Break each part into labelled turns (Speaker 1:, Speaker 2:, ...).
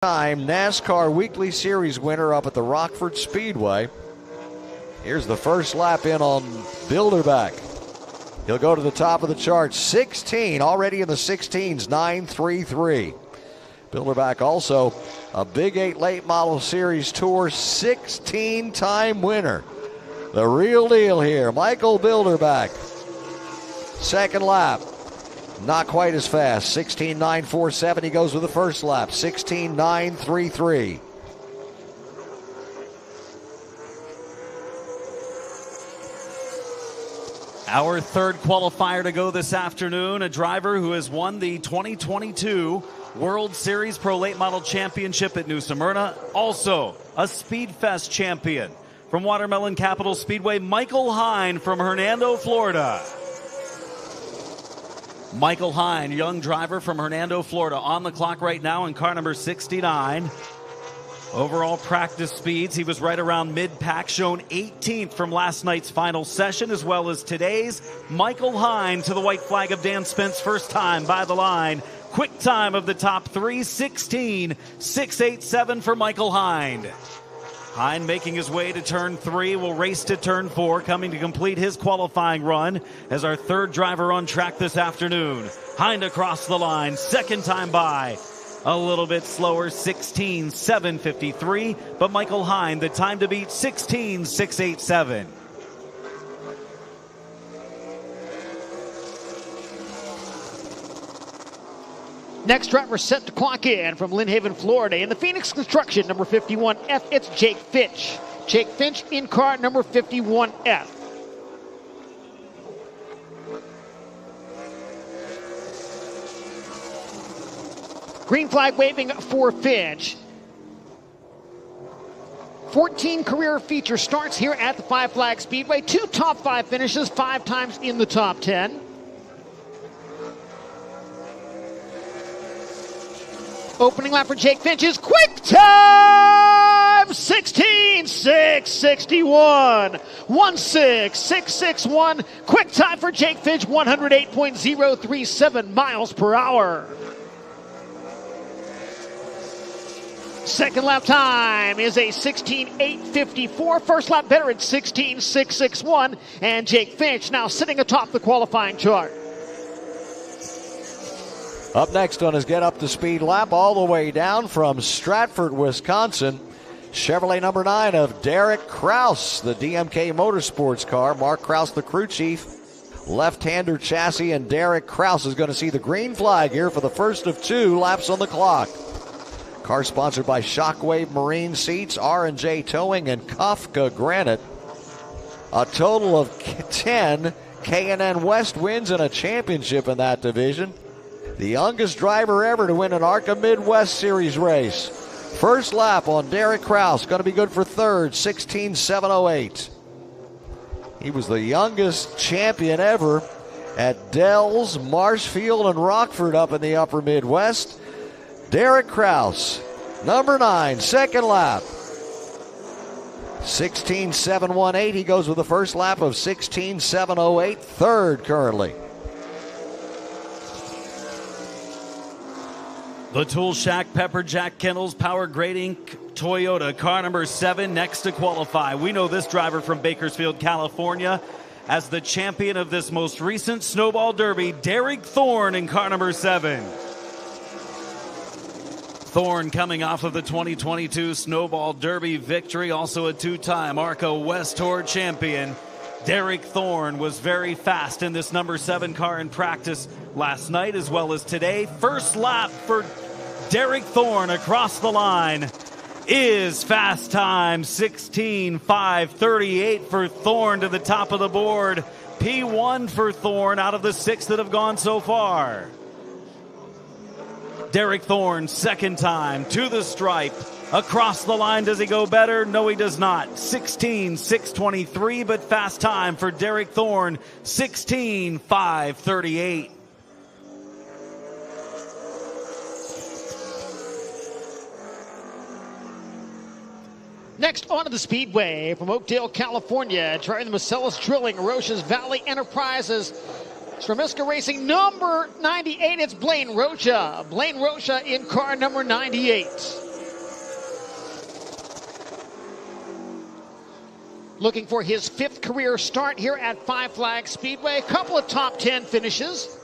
Speaker 1: Time NASCAR Weekly Series winner up at the Rockford Speedway. Here's the first lap in on Bilderback. He'll go to the top of the chart. 16, already in the 16s, 9.33. Bilderback also a Big 8 Late Model Series Tour 16-time winner. The real deal here, Michael Bilderback. Second lap. Not quite as fast. 16.947. He goes with the first lap. 16.933.
Speaker 2: Our third qualifier to go this afternoon, a driver who has won the 2022 World Series Pro Late Model Championship at New Smyrna. Also a Speedfest champion from Watermelon Capital Speedway, Michael Hine from Hernando, Florida. Michael Hine, young driver from Hernando, Florida, on the clock right now in car number 69. Overall practice speeds, he was right around mid-pack, shown 18th from last night's final session, as well as today's. Michael Hine to the white flag of Dan Spence, first time by the line. Quick time of the top three, 16.687 for Michael Hine. Hine making his way to turn 3, will race to turn 4, coming to complete his qualifying run as our third driver on track this afternoon. Hine across the line, second time by. A little bit slower, 16.753, but Michael Hine, the time to beat, 16.687.
Speaker 3: Next driver set to clock in from Lynn Haven, Florida. In the Phoenix Construction, number 51F, it's Jake Finch. Jake Finch in car number 51F. Green flag waving for Finch. 14 career feature starts here at the Five Flag Speedway. 2 top 5 finishes, 5 times in the top 10. Opening lap for Jake Finch is quick time, 16.661. 1.6661. Quick time for Jake Finch, 108.037 miles per hour. Second lap time is a 16.854. First lap better at 16.661. And Jake Finch now sitting atop the qualifying chart.
Speaker 1: Up next on his Get Up to Speed lap, all the way down from Stratford, Wisconsin, Chevrolet number 9 of Derek Kraus, the DMK Motorsports car. Mark Kraus, the crew chief, left-hander chassis, and Derek Kraus is going to see the green flag here for the first of 2 laps on the clock. Car sponsored by Shockwave Marine Seats, R&J Towing, and Kafka Granite. A total of 10 K&N West wins and a championship in that division. The youngest driver ever to win an ARCA Midwest Series race. First lap on Derek Kraus, going to be good for third, 16.708. He was the youngest champion ever at Dells, Marshfield, and Rockford up in the upper Midwest. Derek Kraus, number 9, second lap. 16.718. He goes with the first lap of 16.708, third currently.
Speaker 2: The Tool Shack Pepper Jack Kennels Power Grading Toyota, car number 7, next to qualify. We know this driver from Bakersfield, California, as the champion of this most recent Snowball Derby, Derek Thorne in car number 7. Thorne coming off of the 2022 Snowball Derby victory, also a 2-time ARCA West Tour champion. Derek Thorne was very fast in this number 7 car in practice last night as well as today. First lap for Derek Thorne across the line is fast time, 16.538 for Thorne to the top of the board. P1 for Thorne out of the 6 that have gone so far. Derek Thorne, second time to the stripe. Across the line, does he go better? No, he does not. 16.623, but fast time for Derek Thorne, 16.538.
Speaker 3: Next onto the Speedway from Oakdale, California, trying the Marcellus Drilling, Rocha's Valley Enterprises, Stramiska Racing number 98, it's Blaine Rocha. Blaine Rocha in car number 98. Looking for his 5th career start here at Five Flags Speedway. A couple of top 10 finishes.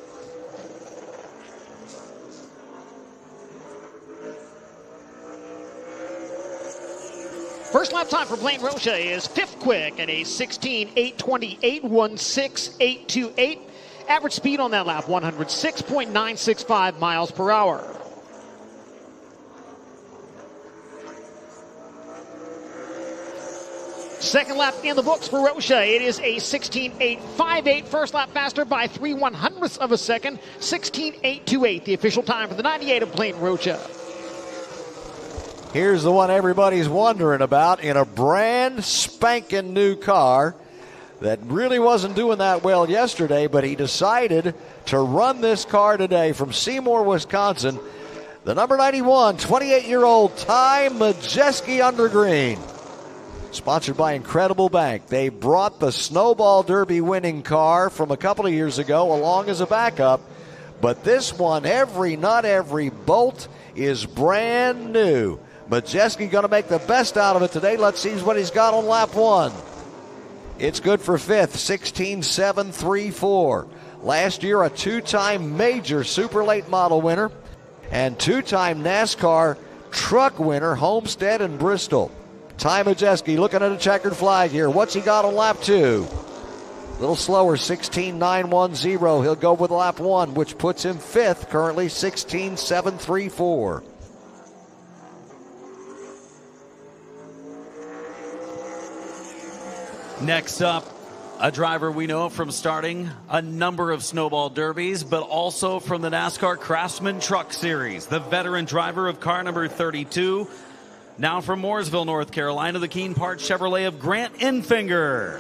Speaker 3: First lap time for Blaine Rocha is 5th quick at a 16.828, 16.828. Average speed on that lap, 106.965 miles per hour. Second lap in the books for Rocha. It is a 16.858. First lap faster by 3/100ths of a second. 16.828, the official time for the 98 of Blaine Rocha.
Speaker 1: Here's the one everybody's wondering about in a brand spanking new car that really wasn't doing that well yesterday, but he decided to run this car today from Seymour, Wisconsin. The number 91, 28-year-old Ty Majeski under green. Sponsored by Incredible Bank. They brought the Snowball Derby winning car from a couple of years ago along as a backup, but this one, every nut, every bolt is brand new. Majeski going to make the best out of it today. Let's see what he's got on lap 1. It's good for 5th, 16.734. Last year, a 2-time major super late model winner and 2-time NASCAR truck winner, Homestead and Bristol. Ty Majeski looking at a checkered flag here. What's he got on lap 2? A little slower, 16.910. He'll go with lap 1, which puts him 5th, currently 16.734.
Speaker 2: Next up, a driver we know from starting a number of snowball derbies, but also from the NASCAR Craftsman Truck Series. The veteran driver of car number 32, now from Mooresville, North Carolina, the Keen Parts Chevrolet of Grant Enfinger.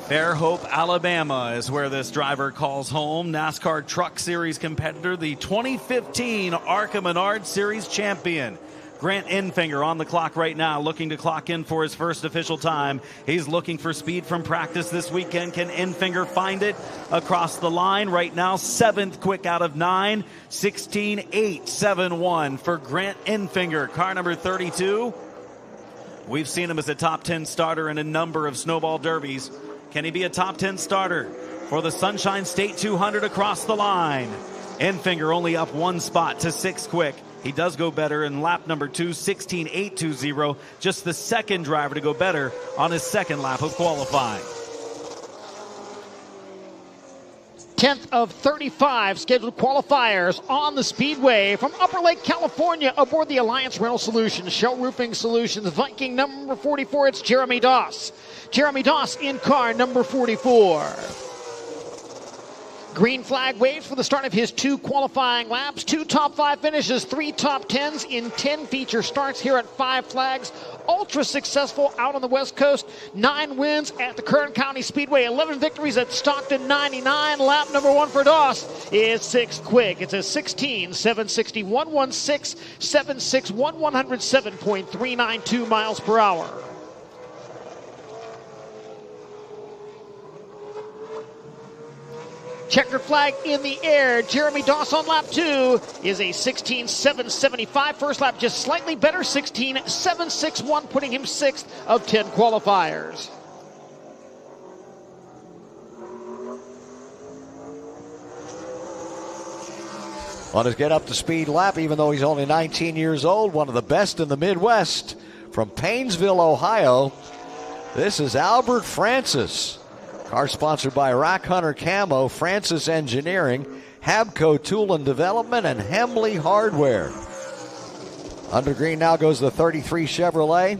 Speaker 2: Fairhope, Alabama is where this driver calls home. NASCAR Truck Series competitor, the 2015 ARCA Menard Series champion. Grant Enfinger on the clock right now, looking to clock in for his first official time. He's looking for speed from practice this weekend. Can Enfinger find it across the line? Right now, 7th quick out of 9, 16.871 for Grant Enfinger, car number 32. We've seen him as a top 10 starter in a number of snowball derbies. Can he be a top 10 starter for the Sunshine State 200 across the line? Enfinger only up 1 spot to 6th quick. He does go better in lap number 2, 16.820. Just the second driver to go better on his second lap of qualifying.
Speaker 3: 10th of 35 scheduled qualifiers on the Speedway from Upper Lake, California, aboard the Alliance Rental Solutions, Shell Roofing Solutions, Viking number 44. It's Jeremy Doss. Jeremy Doss in car number 44. Green flag waves for the start of his 2 qualifying laps, 2 top 5 finishes, 3 top 10s in 10 feature starts here at Five Flags. Ultra successful out on the West Coast, 9 wins at the Kern County Speedway, 11 victories at Stockton 99. Lap number 1 for Doss is 6th quick. It's a 16.761, 16.761, 107.392 miles per hour. Checkered flag in the air. Jeremy Doss on lap 2 is a 16.775. First lap just slightly better, 16.761, putting him 6th of 10 qualifiers.
Speaker 1: On his get up to speed lap, even though he's only 19 years old, one of the best in the Midwest from Paynesville, Ohio. This is Albert Francis. Car sponsored by Rock Hunter Camo, Francis Engineering, Habco Tool and Development, and Hemley Hardware. Under green now goes the 33 Chevrolet.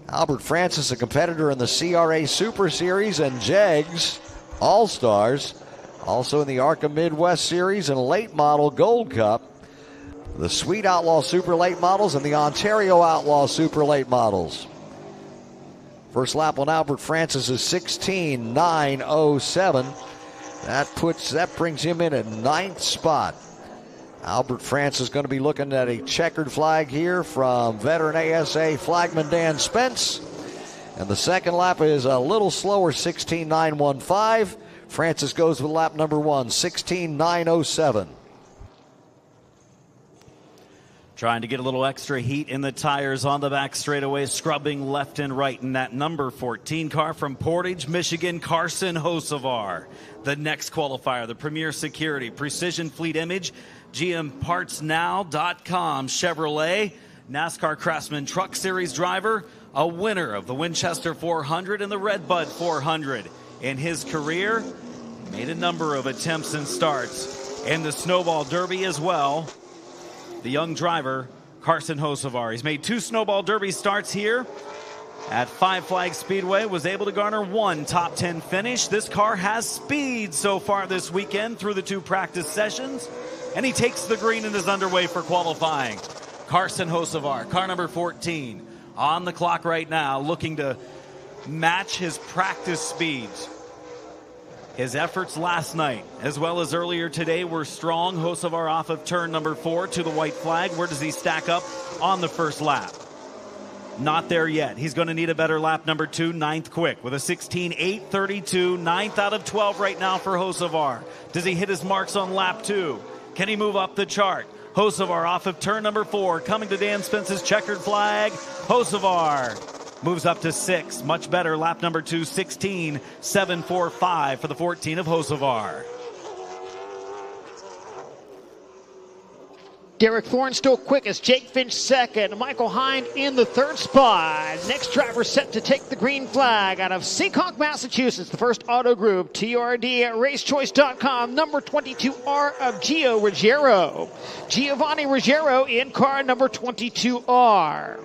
Speaker 1: Albert Francis, a competitor in the CRA Super Series and JEGS All-Stars. Also in the ARCA Midwest Series and Late Model Gold Cup. The Sweet Outlaw Super Late Models and the Ontario Outlaw Super Late Models. First lap on Albert Francis is 16.907. That brings him in at 9th spot. Albert Francis is going to be looking at a checkered flag here from veteran ASA flagman Dan Spence. And the second lap is a little slower, 16.915. Francis goes with lap number 1, 16.907.
Speaker 2: Trying to get a little extra heat in the tires on the back straightaway, scrubbing left and right in that number 14 car from Portage, Michigan, Carson Hosovar. The next qualifier, the Premier Security, Precision Fleet Image, GMPartsNow.com Chevrolet, NASCAR Craftsman Truck Series driver, a winner of the Winchester 400 and the Redbud 400. In his career, made a number of attempts and starts in the Snowball Derby as well. The young driver, Carson Hosovar. He's made 2 Snowball Derby starts here at Five Flags Speedway, was able to garner 1 top 10 finish. This car has speed so far this weekend through the 2 practice sessions, and he takes the green and is underway for qualifying. Carson Hosovar, car number 14, on the clock right now, looking to match his practice speeds. His efforts last night, as well as earlier today, were strong. Hosovar off of turn number 4 to the white flag. Where does he stack up on the first lap? Not there yet. He's going to need a better lap number 2, 9th quick, with a 16:8:32, 9th out of 12 right now for Hosovar. Does he hit his marks on lap 2? Can he move up the chart? Hosovar off of turn number 4, coming to Dan Spence's checkered flag. Hosovar moves up to 6. Much better. Lap number 2, 16:7:45 for the 14 of Hosovar.
Speaker 3: Derek Thorne still quickest. Jake Finch second. Michael Hind in the 3rd spot. Next driver set to take the green flag out of Seekonk, Massachusetts. The first auto group, TRD at racechoice.com. Number 22R of Gio Ruggiero. Giovanni Ruggiero in car number 22R.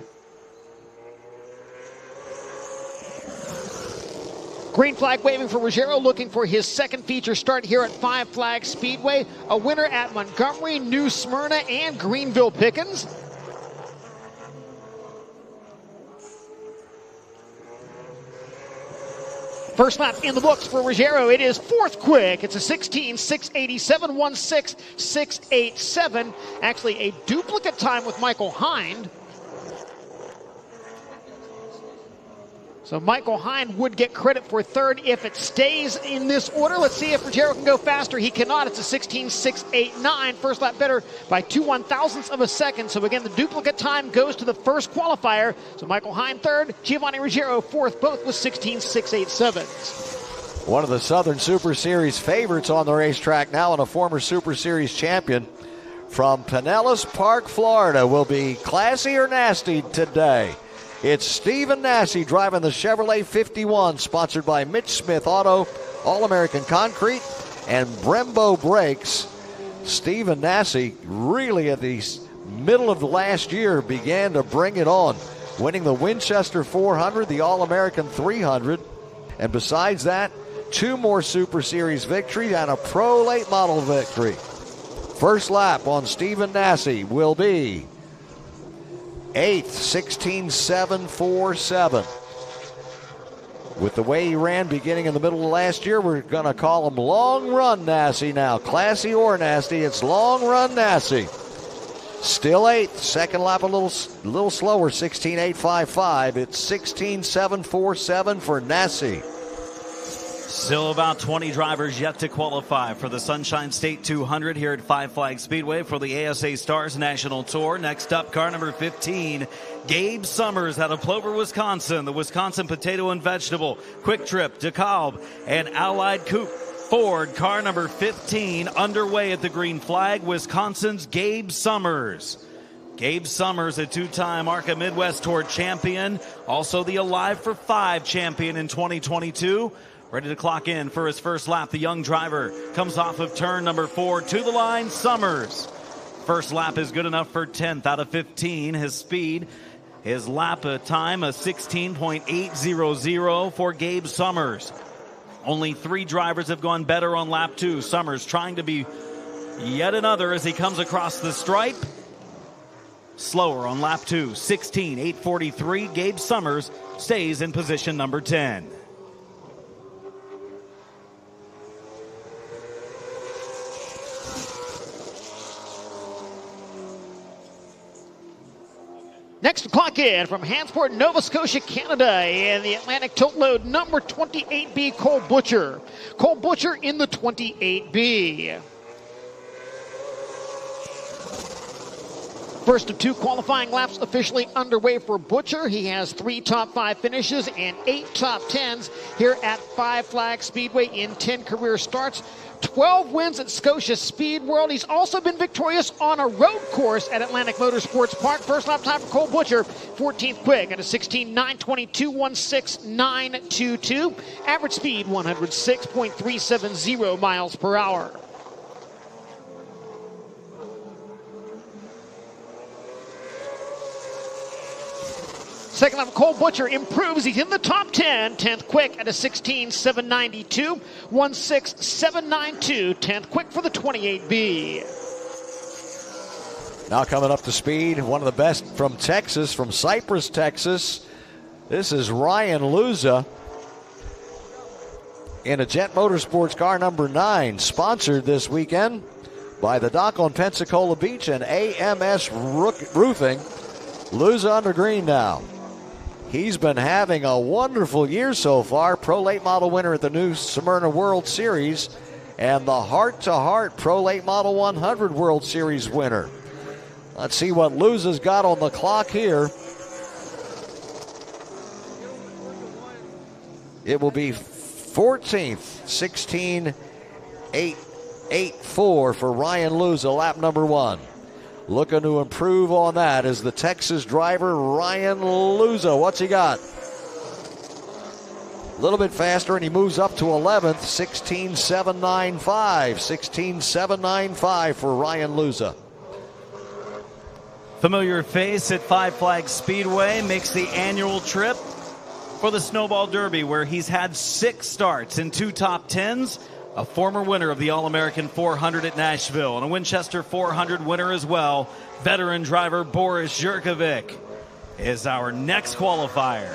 Speaker 3: Green flag waving for Ruggiero, looking for his 2nd feature start here at Five Flags Speedway. A winner at Montgomery, New Smyrna, and Greenville Pickens. First lap in the books for Ruggiero. It is 4th quick. It's a 16:6:87, 16:6:87. Actually, a duplicate time with Michael Hind. So Michael Hind would get credit for 3rd if it stays in this order. Let's see if Ruggiero can go faster. He cannot. It's a 16:6:89. First lap better by 2 1/1000ths of a second. So again, the duplicate time goes to the first qualifier. So Michael Hind 3rd, Giovanni Ruggiero 4th, both with 16:6:87.
Speaker 1: One of the Southern Super Series favorites on the racetrack now, and a former Super Series champion from Pinellas Park, Florida, will be classy or nasty today. It's Stephen Nasse driving the Chevrolet 51, sponsored by Mitch Smith Auto, All-American Concrete, and Brembo Brakes. Stephen Nasse really at the middle of the last year began to bring it on, winning the Winchester 400, the All-American 300, and besides that, 2 more Super Series victories and a Pro Late Model victory. First lap on Stephen Nasse will be 8th, 16:7:47. With the way he ran beginning in the middle of last year, we're going to call him Long Run Nasse now. Classy or nasty, it's Long Run Nasse. Still 8th, 2nd lap a little slower, 16:8:55. It's 16:7:47 for Nasse.
Speaker 2: Still about 20 drivers yet to qualify for the Sunshine State 200 here at Five Flags Speedway for the ASA Stars National Tour. Next up, car number 15, Gabe Summers out of Plover, Wisconsin. The Wisconsin Potato and Vegetable, Quick Trip, DeKalb, and Allied Coupe Ford. Car number 15 underway at the green flag, Wisconsin's Gabe Summers. Gabe Summers, a 2-time ARCA Midwest Tour champion, also the Alive for 5 champion in 2022. Ready to clock in for his first lap. The young driver comes off of turn number 4 to the line. Summers. First lap is good enough for 10th out of 15. His speed, his lap time, a 16:8:00 for Gabe Summers. Only 3 drivers have gone better on lap 2. Summers trying to be yet another as he comes across the stripe. Slower on lap 2, 16:8:43. Gabe Summers stays in position number 10.
Speaker 3: Next to clock in from Hansport, Nova Scotia, Canada, in the Atlantic Tilt Load, number 28B, Cole Butcher. Cole Butcher in the 28B. First of 2 qualifying laps officially underway for Butcher. He has 3 top 5 finishes and 8 top 10s here at Five Flags Speedway in 10 career starts. 12 wins at Scotia Speed World. He's also been victorious on a road course at Atlantic Motorsports Park. First lap time for Cole Butcher, 14th quick at a 16:9:22, 1:6:922. Average speed 106.370 miles per hour. Second lap, Cole Butcher improves. He's in the top 10. 10th quick at a 16:7:92, 1:6:7:92. 10th quick for the 28B.
Speaker 1: Now coming up to speed, one of the best from Texas, from Cypress, Texas. This is Ryan Luza in a Jet Motorsports car number 9, sponsored this weekend by the dock on Pensacola Beach and AMS Roofing. Luza under green now. He's been having a wonderful year so far. Pro Late Model winner at the new Smyrna World Series and the Heart to Heart Pro Late Model 100 World Series winner. Let's see what Luza's got on the clock here. It will be 14th, 16:8:84 for Ryan Luza, lap number 1. Looking to improve on that is the Texas driver, Ryan Luza. What's he got? A little bit faster, and he moves up to 11th, 16:7:95. 16:7:95 for Ryan Luza.
Speaker 2: Familiar face at Five Flags Speedway, makes the annual trip for the Snowball Derby, where he's had 6 starts and 2 top 10s. A former winner of the All-American 400 at Nashville and a Winchester 400 winner as well. Veteran driver Boris Jurkovic is our next qualifier.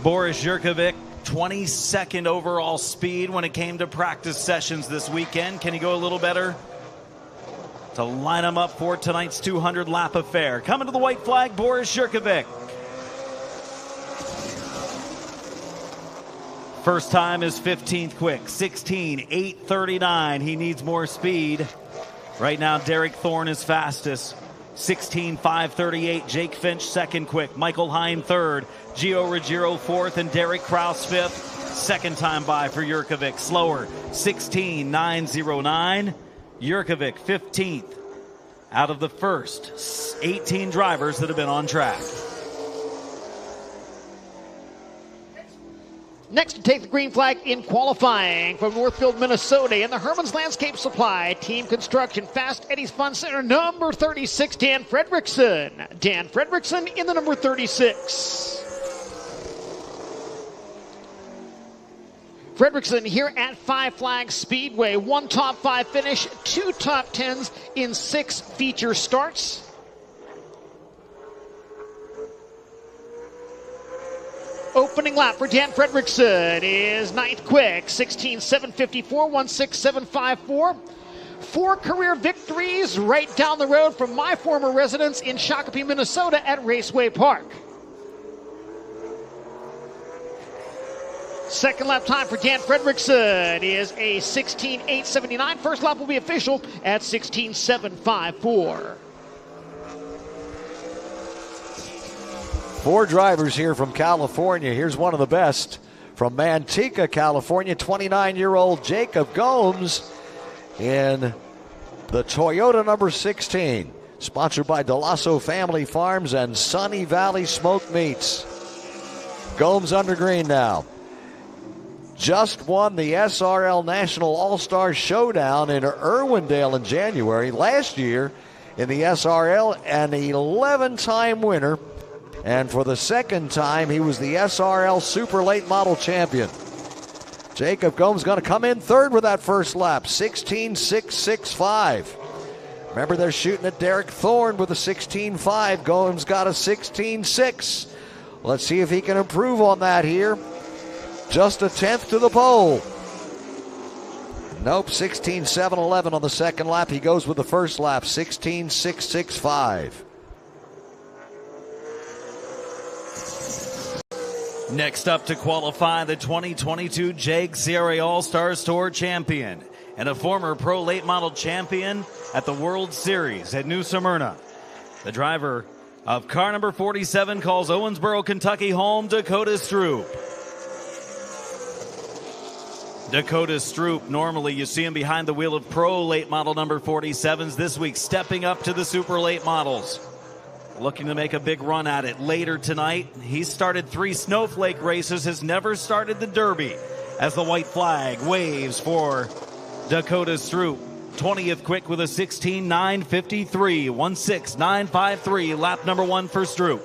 Speaker 2: Boris Jurkovic, 22nd overall speed when it came to practice sessions this weekend. Can he go a little better to line him up for tonight's 200 lap affair? Coming to the white flag, Boris Jurkovic. First time is 15th quick, 16:8:39. He needs more speed. Right now, Derek Thorne is fastest, 16:5:38. Jake Finch second quick, Michael Hine third, Gio Ruggiero fourth, and Derek Kraus fifth. Second time by for Jurkovic, slower, 16:9:09. Jurkovic 15th out of the first 18 drivers that have been on track.
Speaker 3: Next to take the green flag in qualifying from Northfield, Minnesota in the Herman's Landscape Supply Team Construction Fast Eddie's Fun Center, number 36, Dan Fredrickson. Dan Fredrickson in the number 36. Fredrickson here at Five Flags Speedway. 1 top 5 finish, 2 top 10s in 6 feature starts. Opening lap for Dan Fredrickson is 9th quick, 16:7:54, 1:6:7:54. 4 career victories right down the road from my former residence in Shakopee, Minnesota at Raceway Park. Second lap time for Dan Fredrickson is a 16:8:79. First lap will be official at 16:7:54.
Speaker 1: 4 drivers here from California. Here's one of the best from Manteca, California, 29-year-old Jacob Gomes in the Toyota number 16, sponsored by DeLasso Family Farms and Sunny Valley Smoked Meats. Gomes under green now. Just won the SRL National All-Star Showdown in Irwindale in January. Last year in the SRL, an 11-time winner. And for the second time, he was the SRL Super Late Model Champion. Jacob Gomes going to come in third with that first lap, 16:6:65. Remember, they're shooting at Derek Thorne with a 16:5. Gomes got a 16:6. Let's see if he can improve on that here. Just a 10th to the pole. Nope, 16:7:11 on the second lap. He goes with the first lap, 16:6:65.
Speaker 2: Next up to qualify, the 2022 JEG CRA All-Stars Tour champion and a former Pro Late Model champion at the World Series at New Smyrna. The driver of car number 47 calls Owensboro, Kentucky home, Dakota Stroop. Dakota Stroop, normally you see him behind the wheel of Pro late model number 47s. This week stepping up to the super late models. Looking to make a big run at it later tonight. He's started 3 snowflake races, has never started the Derby, as the white flag waves for Dakota Stroop. 20th quick with a 16.953, 16953, lap number 1 for Stroop.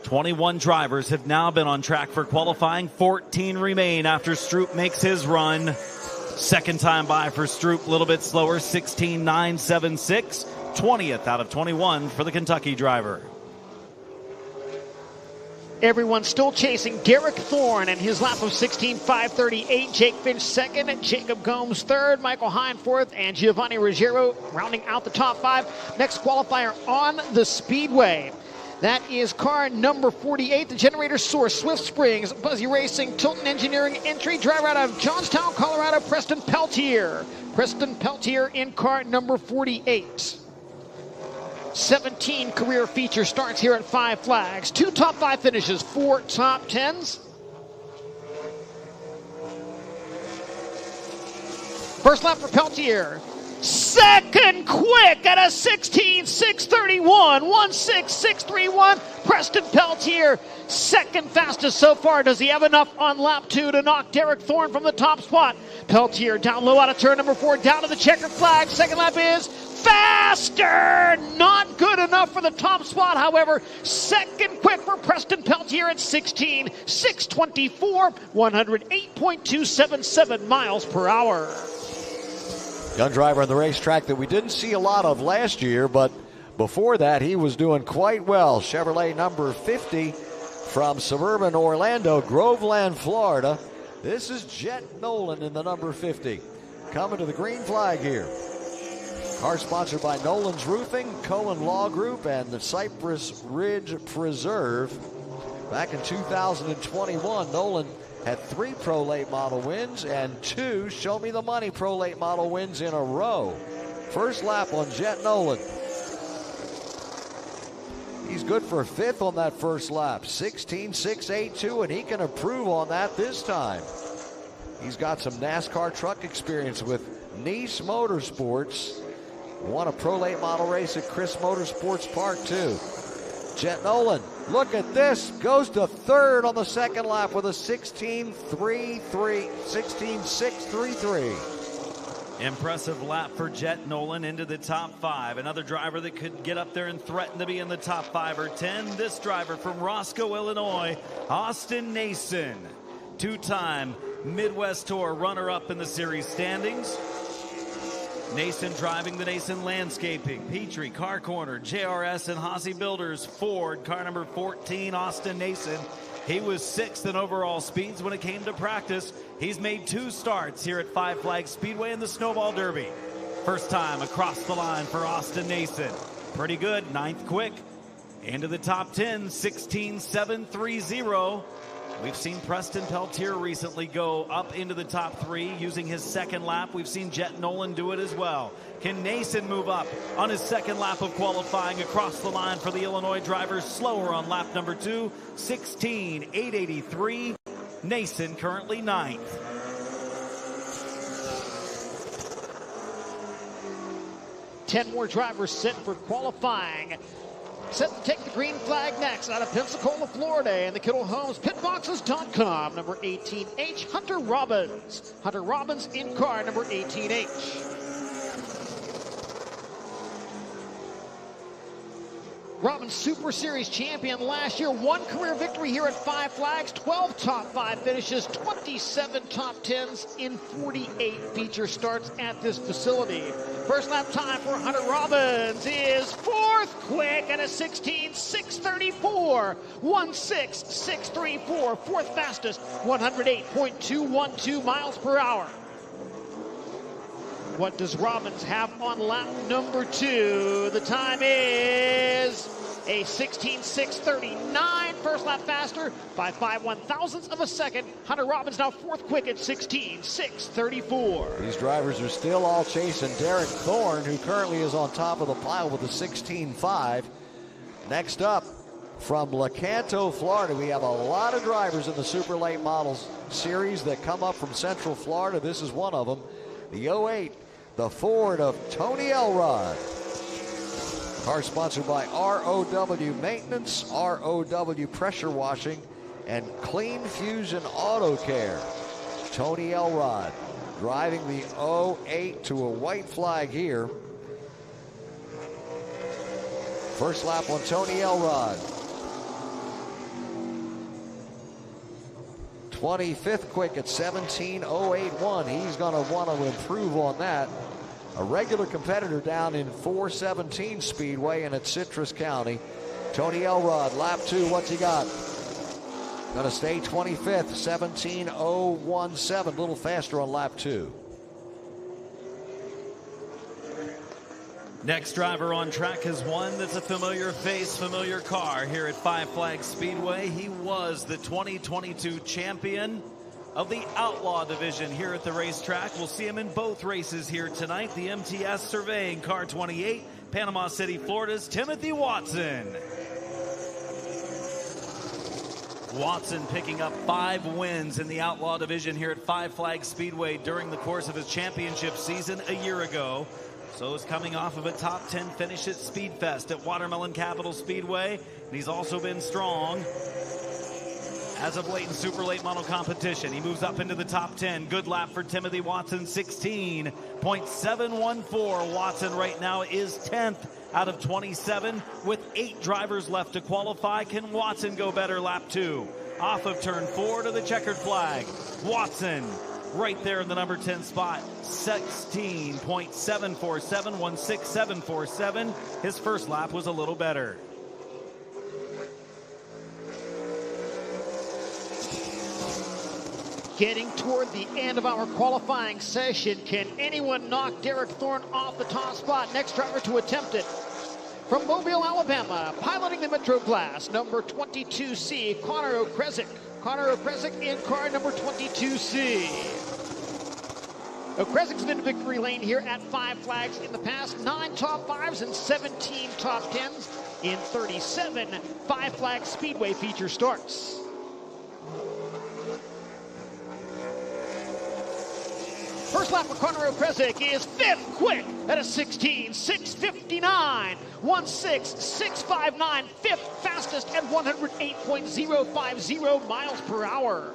Speaker 2: 21 drivers have now been on track for qualifying. 14 remain after Stroop makes his run. Second time by for Stroop, a little bit slower, 16.976, 20th out of 21 for the Kentucky driver.
Speaker 3: Everyone still chasing Derek Thorne and his lap of 16.538. Jake Finch second, Jacob Gomes third, Michael Hine fourth, and Giovanni Ruggiero rounding out the top 5. Next qualifier on the Speedway. That is car number 48, the generator source, Swift Springs, Buzzy Racing, Tilton Engineering entry, driver out of Johnstown, Colorado, Preston Peltier. Preston Peltier in car number 48. 17 career feature starts here at 5 Flags. 2 top 5 finishes, 4 top 10s. First lap for Peltier. Second quick at a 16.631, 16631. Preston Peltier, second fastest so far. Does he have enough on lap 2 to knock Derek Thorne from the top spot? Peltier down low out of turn number 4, down to the checkered flag. Second lap is faster! Not good enough for the top spot, however. Second quick for Preston Peltier at 16.624, 108.277 miles per hour.
Speaker 1: Young driver on the racetrack that we didn't see a lot of last year, but before that he was doing quite well. Chevrolet number 50 from suburban Orlando, Groveland, Florida. This is Jet Nolan in the number 50. Coming to the green flag here. Car sponsored by Nolan's Roofing, Cohen Law Group, and the Cypress Ridge Preserve. Back in 2021, Nolan had 3 Pro Late Model wins and 2 Show Me the Money Pro Late Model wins in a row. First lap on Jet Nolan. He's good for 5th on that first lap, 16.682, and he can improve on that this time. He's got some NASCAR truck experience with Nice Motorsports. Won a Pro Late Model race at Chris Motorsports Park too. Jet Nolan, look at this, goes to 3rd on the second lap with a 16.633.
Speaker 2: Impressive lap for Jet Nolan into the top 5. Another driver that could get up there and threaten to be in the top 5 or 10. This driver from Roscoe, Illinois, Austin Nason. 2-time Midwest Tour runner-up in the series standings. Nason driving the Nason Landscaping, Petrie, Car Corner, JRS, and Hossie Builders, Ford, car number 14, Austin Nason. He was 6th in overall speeds when it came to practice. He's made 2 starts here at 5 Flags Speedway in the Snowball Derby. First time across the line for Austin Nason. Pretty good, 9th quick. Into the top 10, 16.730. We've seen Preston Peltier recently go up into the top 3 using his second lap. We've seen Jet Nolan do it as well. Can Nason move up on his second lap of qualifying across the line for the Illinois drivers? Slower on lap number 2, 16.883. Nason currently 9th.
Speaker 3: Ten more drivers set for qualifying. Set to take the green flag next out of Pensacola, Florida, and the Kittle Homes Pitboxes.com. Number 18H, Hunter Robbins. Hunter Robbins in car number 18H. Robbins Super Series champion last year, 1 career victory here at 5 Flags, 12 top 5 finishes, 27 top 10s in 48 feature starts at this facility. First lap time for Hunter Robbins is 4th quick at a 16.634, 16634, 4th fastest, 108.212 miles per hour. What does Robbins have on lap number 2? The time is a 16.639. First lap faster by 5/1000ths of a second. Hunter Robbins now fourth quick at 16.634.
Speaker 1: These drivers are still all chasing Derek Thorne, who currently is on top of the pile with a 16.5. Next up, from Lecanto, Florida, we have a lot of drivers in the Super Late Models Series that come up from Central Florida. This is one of them, the 08, the Ford of Tony Elrod. Car sponsored by ROW Maintenance, ROW Pressure Washing, and Clean Fusion Auto Care. Tony Elrod driving the 08 to a white flag here. First lap on Tony Elrod. 25th quick at 17.081. He's going to want to improve on that. A regular competitor down in 417 Speedway and at Citrus County. Tony Elrod, lap 2, what's he got? Going to stay 25th, 17.017, a little faster on lap 2.
Speaker 2: Next driver on track is one that's a familiar face, familiar car here at Five Flags Speedway. He was the 2022 champion of the Outlaw division here at the racetrack. We'll see him in both races here tonight. The MTS Surveying Car 28, Panama City, Florida's Timothy Watson. Watson picking up 5 wins in the Outlaw division here at Five Flags Speedway during the course of his championship season a year ago. So is coming off of a top 10 finish at Speedfest at Watermelon Capital Speedway. And he's also been strong as of late in Super Late Model competition. He moves up into the top 10. Good lap for Timothy Watson, 16.714. Watson right now is 10th out of 27 with 8 drivers left to qualify. Can Watson go better lap 2? Off of turn 4 to the checkered flag. Watson right there in the number 10 spot, 16.747, 16747. His first lap was a little better.
Speaker 3: Getting toward the end of our qualifying session. Can anyone knock Derek Thorne off the top spot? Next driver to attempt it. From Mobile, Alabama, piloting the Metro class, number 22C, Connor Okresic. Connor Okresic in car number 22C. Okrezic's been victory lane here at Five Flags in the past. 9 top 5s and 17 top 10s in 37 Five Flags Speedway feature starts. First lap for Connor Okresic is 5th quick at a 16.659. 16659, 5th fastest at 108.050 miles per hour.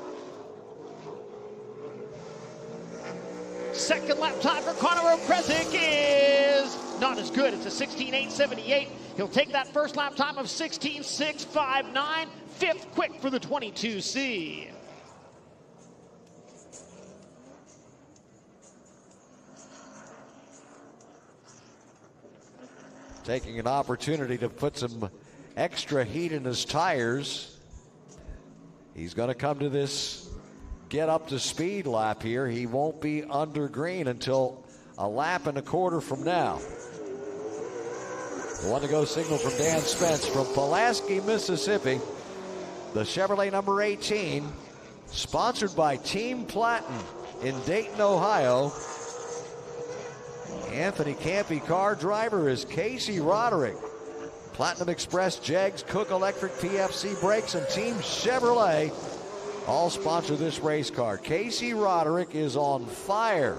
Speaker 3: Second lap time for Connor Okresic is not as good. It's a 16.878. He'll take that first lap time of 16.659. 5th quick for the 22C.
Speaker 1: Taking an opportunity to put some extra heat in his tires. He's going to come to this get up to speed lap here. He won't be under green until a lap and a quarter from now. The one to go signal from Dan Spence from Pulaski, Mississippi. The Chevrolet number 18, sponsored by Team Platten in Dayton, Ohio. Anthony Campy car driver is Casey Roderick. Platinum Express, Jegs, Cook Electric, PFC Brakes, and Team Chevrolet all sponsor this race car. Casey Roderick is on fire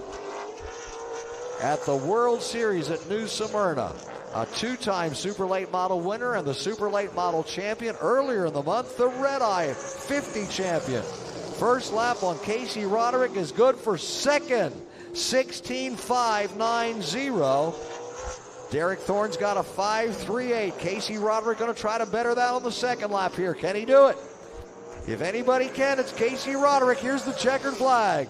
Speaker 1: at the World Series at New Smyrna. A 2-time Super Late Model winner and the Super Late Model champion earlier in the month, the Red Eye 50 champion. First lap on Casey Roderick is good for second, 16.590. Derek Thorne's got a 5.38. Casey Roderick going to try to better that on the second lap here. Can he do it? If anybody can, it's Casey Roderick. Here's the checkered flag.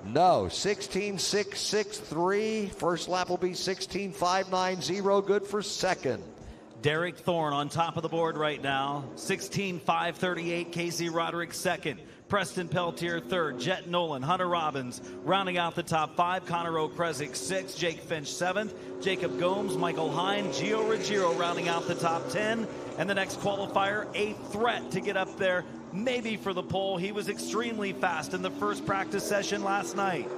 Speaker 1: No, 16.663. First lap will be 16.590. Good for second.
Speaker 2: Derek Thorne on top of the board right now. 16.538. Casey Roderick second. Preston Peltier third, Jet Nolan, Hunter Robbins rounding out the top 5, Connor O'Kresick 6th, Jake Finch 7th, Jacob Gomes, Michael Hine, Gio Ruggiero rounding out the top 10, and the next qualifier, a threat to get up there maybe for the pole. He was extremely fast in the first practice session last night.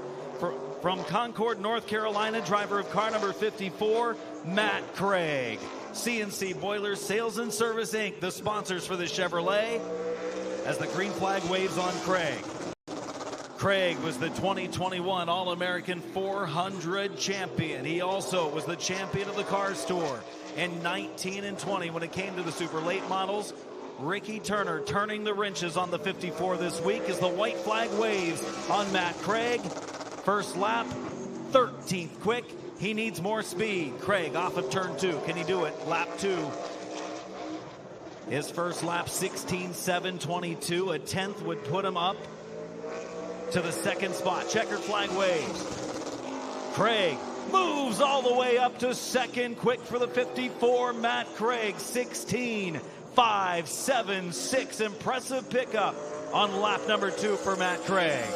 Speaker 2: From Concord, North Carolina, driver of car number 54, Matt Craig. CNC Boilers Sales and Service Inc., the sponsors for the Chevrolet, as the green flag waves on Craig. Craig was the 2021 All-American 400 champion. He also was the champion of the Cars Tour in 19 and 20 when it came to the super late models. Ricky Turner turning the wrenches on the 54 this week as the white flag waves on Matt Craig. First lap, 13th quick. He needs more speed. Craig off of turn 2. Can he do it? Lap 2. His first lap, 16:7:22. A 10th would put him up to the second spot. Checkered flag waves. Craig moves all the way up to second. Quick for the 54. Matt Craig, 16:5:7:6. Impressive pickup on lap number 2 for Matt Craig.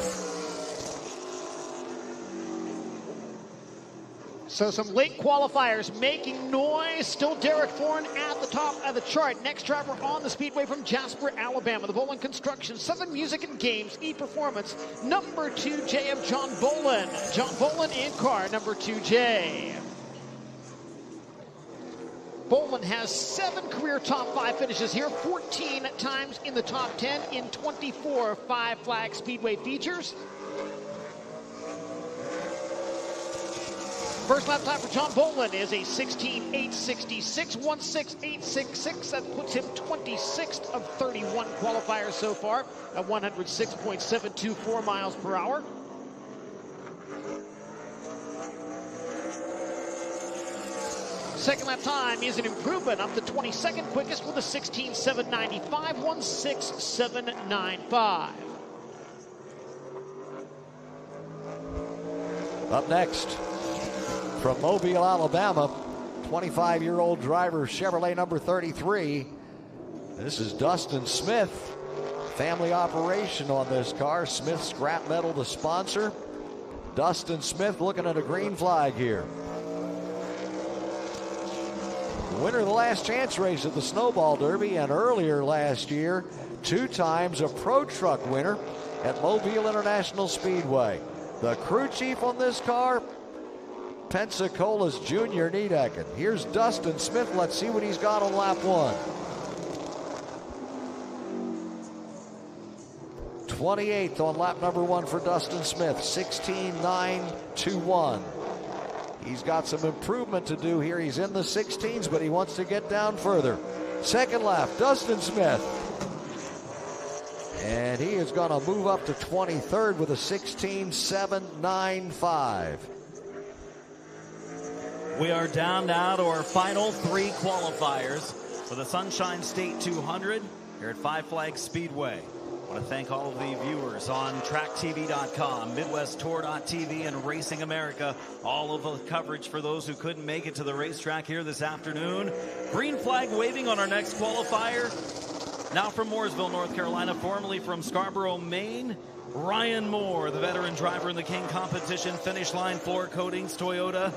Speaker 3: So some late qualifiers making noise. Still Derek Thorne at the top of the chart. Next driver on the Speedway from Jasper, Alabama. The Bolin Construction, Southern Music and Games, E-Performance. Number 2J of John Bolin. John Bolin in car number 2J. Bolin has 7 career top 5 finishes here. 14 times in the top 10 in 24 5-flag Speedway features. First lap time for John Bolin is a 16:8:66, 1:6:866. That puts him 26th of 31 qualifiers so far at 106.724 miles per hour. Second lap time is an improvement up to 22nd quickest with a 16:7:95, 1:6:7:95.
Speaker 1: Up next, from Mobile, Alabama, 25-year-old driver, Chevrolet number 33. This is Dustin Smith. Family operation on this car. Smith Scrap Metal, the sponsor. Dustin Smith looking at a green flag here. Winner of the last chance race at the Snowball Derby, and earlier last year, 2 times a Pro Truck winner at Mobile International Speedway. The crew chief on this car, Pensacola's Junior Niedecken. Here's Dustin Smith. Let's see what he's got on lap 1. 28th on lap number 1 for Dustin Smith, 16:9:21. He's got some improvement to do here. He's in the 16s, but he wants to get down further. Second lap, Dustin Smith. And he is going to move up to 23rd with a 16:7:95.
Speaker 2: We are down now to our final 3 qualifiers for the Sunshine State 200 here at Five Flags Speedway. I want to thank all of the viewers on TrackTV.com, MidwestTour.tv, and Racing America. All of the coverage for those who couldn't make it to the racetrack here this afternoon. Green flag waving on our next qualifier. Now from Mooresville, North Carolina, formerly from Scarborough, Maine, Ryan Moore, the veteran driver in the King Competition, Finish Line Floor Coatings, Toyota.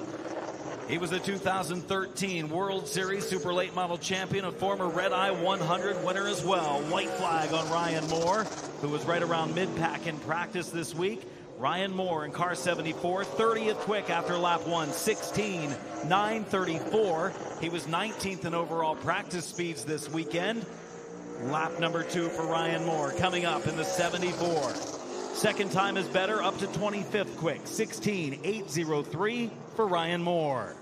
Speaker 2: He was the 2013 World Series Super Late Model Champion, a former Red Eye 100 winner as well. White flag on Ryan Moore, who was right around mid-pack in practice this week. Ryan Moore in car 74, 30th quick after lap 1, 16:9:34. He was 19th in overall practice speeds this weekend. Lap number 2 for Ryan Moore coming up in the 74. Second time is better, up to 25th quick, 16:8:03 for Ryan Moore.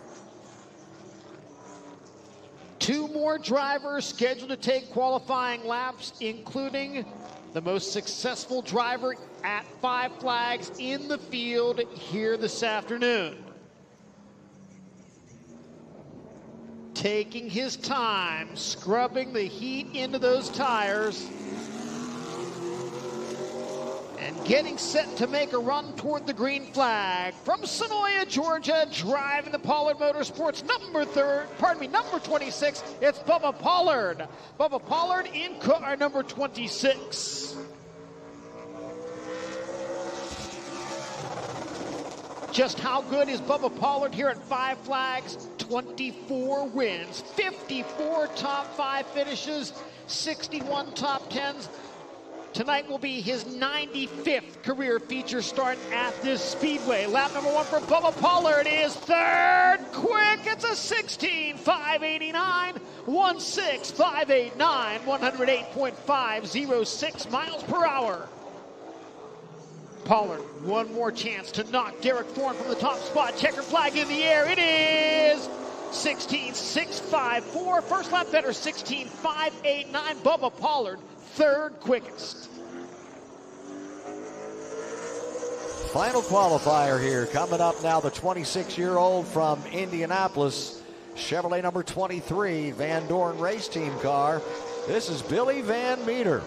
Speaker 3: 2 more drivers scheduled to take qualifying laps, including the most successful driver at Five Flags in the field here this afternoon. Taking his time, scrubbing the heat into those tires, and getting set to make a run toward the green flag. From Sonoya, Georgia, driving the Pollard Motorsports number 26, it's Bubba Pollard. Bubba Pollard in car number 26. Just how good is Bubba Pollard here at Five Flags? 24 wins, 54 top 5 finishes, 61 top 10s. Tonight will be his 95th career feature start at this Speedway. Lap number 1 for Bubba Pollard is third quick. It's a 16.589, 16589, 108.506 miles per hour. Pollard, one more chance to knock Derek Thorne from the top spot. Checker flag in the air. It is 16.654. First lap better, 16.589. Bubba Pollard, third quickest.
Speaker 1: Final qualifier here. Coming up now, the 26-year-old from Indianapolis, Chevrolet number 23, Van Dorn race team car. This is Billy Van Meter.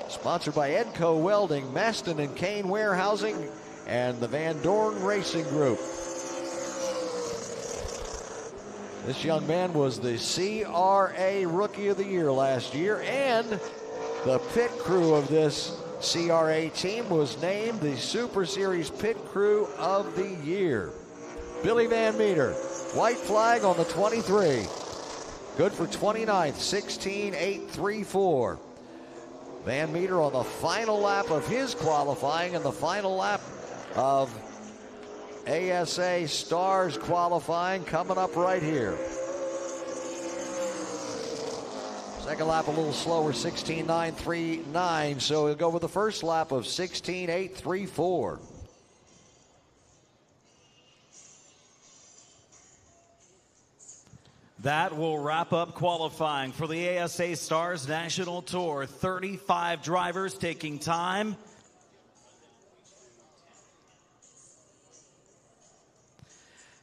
Speaker 1: Sponsored by Edco Welding, Maston and Kane Warehousing, and the Van Dorn Racing Group. This young man was the CRA Rookie of the Year last year, and the pit crew of this CRA team was named the Super Series Pit Crew of the Year. Billy Van Meter, white flag on the 23. Good for 29th, 16.834. Van Meter on the final lap of his qualifying and the final lap of ASA Stars qualifying coming up right here. Second lap a little slower, 16.939, so he'll go with the first lap of 16.834.
Speaker 2: That will wrap up qualifying for the ASA Stars National Tour. 35 drivers taking time.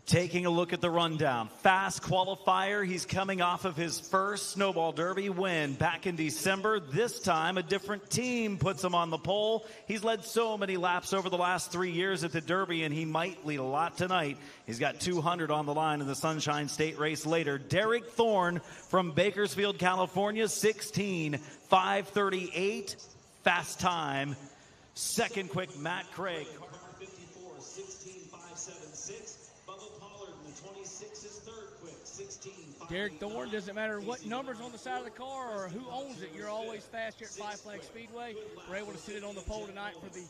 Speaker 2: Taking a look at the rundown. Fast qualifier. He's coming off of his first Snowball Derby win back in December. This time, a different team puts him on the pole. He's led so many laps over the last 3 years at the Derby, and he might lead a lot tonight. He's got 200 on the line in the Sunshine State race later. Derek Thorne from Bakersfield, California, 16.538. Fast time. Second quick, Matt Craig. 54, 16.576.
Speaker 4: Derek Thorne, doesn't matter what number's on the side of the car or who owns it, you're always fast here at Five Flags Speedway. We're able to sit it on the pole tonight for the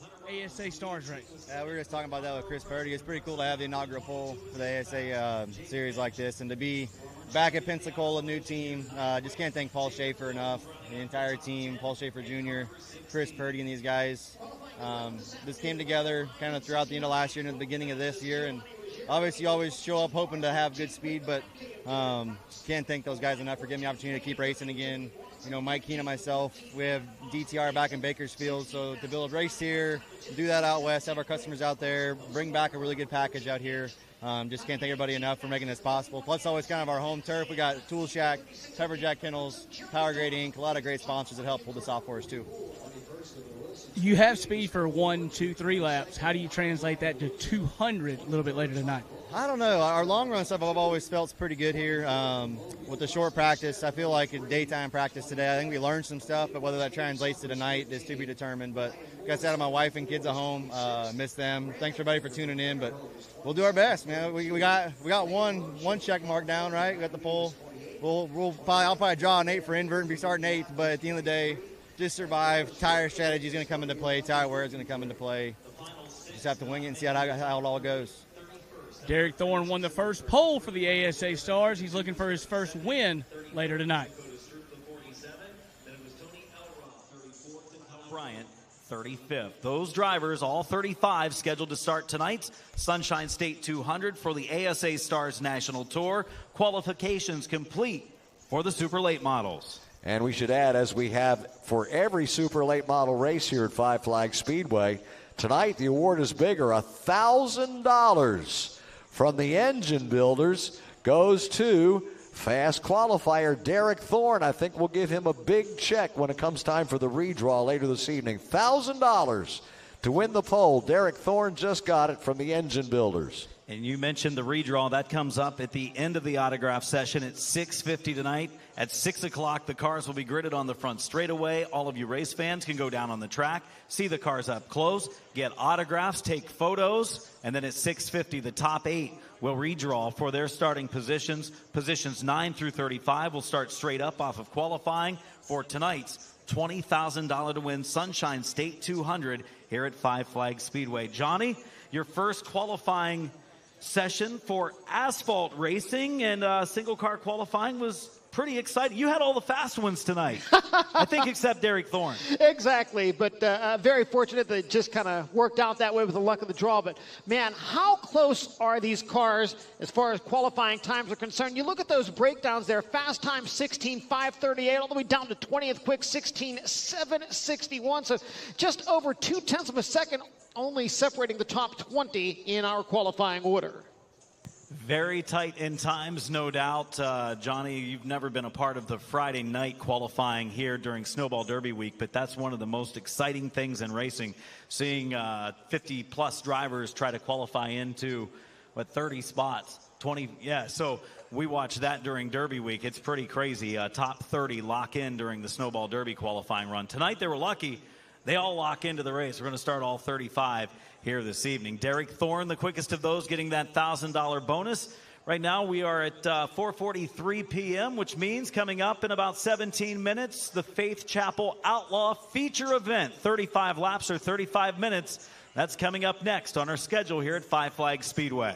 Speaker 4: ASA Stars race.
Speaker 5: Yeah, we were just talking about that with Chris Purdy. It's pretty cool to have the inaugural pole for the ASA series like this, and to be back at Pensacola, new team. Just can't thank Paul Schaefer enough, the entire team, Paul Schaefer Jr., Chris Purdy, and these guys. This came together kind of throughout the end of last year and the beginning of this year, and obviously you always show up hoping to have good speed, but can't thank those guys enough for giving me the opportunity to keep racing again. You know, Mike Keene and myself, we have DTR back in Bakersfield, so to build a race here, do that out west, have our customers out there, bring back a really good package out here. Just can't thank everybody enough for making this possible. Plus, always kind of our home turf. We got Tool Shack, Pepperjack Kennels, Power Grade Inc., a lot of great sponsors that help pull this off for us, too.
Speaker 4: You have speed for 1, 2, 3 laps. How do you translate that to 200 a little bit later tonight?
Speaker 5: I don't know. Our long run stuff I've always felt pretty good here. With the short practice, I feel like in daytime practice today, I think we learned some stuff, but whether that translates to tonight is to be determined. But like I said, my wife and kids at home, miss them. Thanks everybody for tuning in, but we'll do our best, man. We got one check mark down, right? We got the pole. I'll probably draw an 8 for invert and be starting 8th, but at the end of the day, just survive. Tire strategy is going to come into play. Tire wear is going to come into play. Just have to wing it and see how it all goes.
Speaker 4: Derek Thorne won the first pole for the ASA Stars. He's looking for his first win later tonight.
Speaker 2: Bryant, 35th. Those drivers, all 35, scheduled to start tonight's Sunshine State 200 for the ASA Stars National Tour. Qualifications complete for the super late models.
Speaker 1: And we should add, as we have for every super late model race here at Five Flags Speedway, tonight the award is bigger. $1,000 from the engine builders goes to fast qualifier Derek Thorne. I think we'll give him a big check when it comes time for the redraw later this evening. $1,000 to win the pole. Derek Thorne just got it from the engine builders.
Speaker 2: And you mentioned the redraw. That comes up at the end of the autograph session at 6:50 tonight. At 6 o'clock, the cars will be gridded on the front straightaway. All of you race fans can go down on the track, see the cars up close, get autographs, take photos, and then at 6:50, the top 8 will redraw for their starting positions. Positions 9 through 35 will start straight up off of qualifying for tonight's $20,000 to win Sunshine State 200 here at Five Flags Speedway. Johnny, your first qualifying session for asphalt racing and single car qualifying was pretty exciting. You had all the fast ones tonight, I think, except Derek Thorne.
Speaker 3: Exactly, but very fortunate that it just kind of worked out that way with the luck of the draw. But, man, how close are these cars as far as qualifying times are concerned? You look at those breakdowns there, fast time 16:5:38, all the way down to 20th quick 16:7:61. So just over 0.2 of a second only separating the top 20 in our qualifying order.
Speaker 2: Very tight in times, no doubt. Johnny, you've never been a part of the Friday night qualifying here during Snowball Derby week, but that's one of the most exciting things in racing, seeing 50-plus drivers try to qualify into, 30 spots, 20, yeah. So we watch that during Derby week. It's pretty crazy. Top 30 lock in during the Snowball Derby qualifying run. Tonight they were lucky. They all lock into the race. We're going to start all 35 here this evening. Derek Thorne, the quickest of those, getting that $1,000 bonus. Right now we are at 4:43 p.m., which means coming up in about 17 minutes, the Faith Chapel Outlaw feature event, 35 laps or 35 minutes. That's coming up next on our schedule here at Five Flags Speedway.